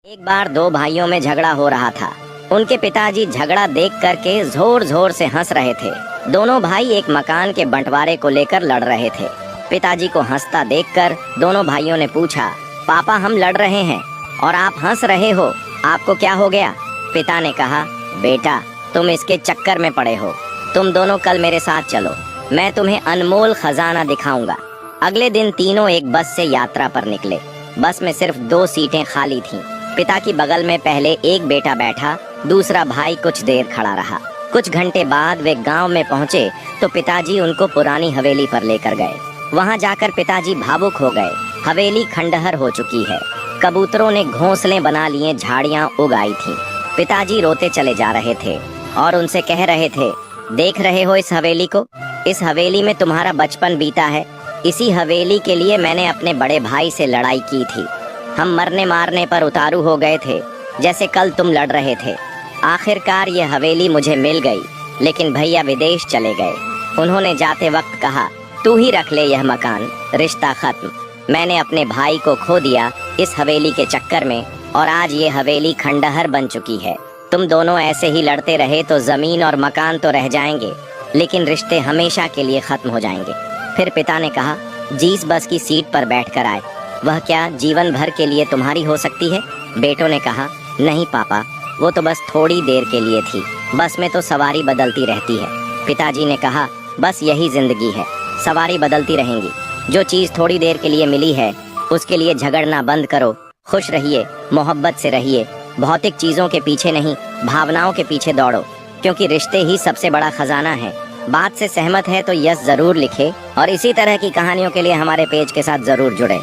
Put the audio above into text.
एक बार दो भाइयों में झगड़ा हो रहा था। उनके पिताजी झगड़ा देख करके जोर जोर से हंस रहे थे। दोनों भाई एक मकान के बंटवारे को लेकर लड़ रहे थे। पिताजी को हंसता देखकर दोनों भाइयों ने पूछा, पापा हम लड़ रहे हैं और आप हंस रहे हो, आपको क्या हो गया? पिता ने कहा, बेटा तुम इसके चक्कर में पड़े हो, तुम दोनों कल मेरे साथ चलो, मैं तुम्हें अनमोल खजाना दिखाऊंगा। अगले दिन तीनों एक बस से यात्रा पर निकले। बस में सिर्फ 2 सीटें खाली थीं। पिता की बगल में पहले एक बेटा बैठा, दूसरा भाई कुछ देर खड़ा रहा। कुछ घंटे बाद वे गांव में पहुंचे तो पिताजी उनको पुरानी हवेली पर लेकर गए। वहां जाकर पिताजी भावुक हो गए। हवेली खंडहर हो चुकी है। कबूतरों ने घोंसले बना लिए, झाड़ियां उग आई थीं। पिताजी रोते चले जा रहे थे और उनसे कह रहे थे, देख रहे हो इस हवेली को? इस हवेली में तुम्हारा बचपन बीता है। इसी हवेली के लिए मैंने अपने बड़े भाई से लड़ाई की थी। हम मरने मारने पर उतारू हो गए थे, जैसे कल तुम लड़ रहे थे। आखिरकार ये हवेली मुझे मिल गई, लेकिन भैया विदेश चले गए। उन्होंने जाते वक्त कहा, तू ही रख ले यह मकान, रिश्ता खत्म। मैंने अपने भाई को खो दिया इस हवेली के चक्कर में और आज ये हवेली खंडहर बन चुकी है। तुम दोनों ऐसे ही लड़ते रहे तो जमीन और मकान तो रह जाएंगे, लेकिन रिश्ते हमेशा के लिए खत्म हो जाएंगे। फिर पिता ने कहा, जिस बस की सीट पर बैठकर आए वह क्या जीवन भर के लिए तुम्हारी हो सकती है? बेटों ने कहा, नहीं पापा, वो तो बस थोड़ी देर के लिए थी। बस में तो सवारी बदलती रहती है। पिताजी ने कहा, बस यही जिंदगी है, सवारी बदलती रहेंगी। जो चीज़ थोड़ी देर के लिए मिली है उसके लिए झगड़ना बंद करो। खुश रहिए, मोहब्बत से रहिए। भौतिक चीज़ों के पीछे नहीं, भावनाओं के पीछे दौड़ो, क्योंकि रिश्ते ही सबसे बड़ा खजाना है। बात से सहमत है तो यस जरूर लिखे और इसी तरह की कहानियों के लिए हमारे पेज के साथ जरूर जुड़े।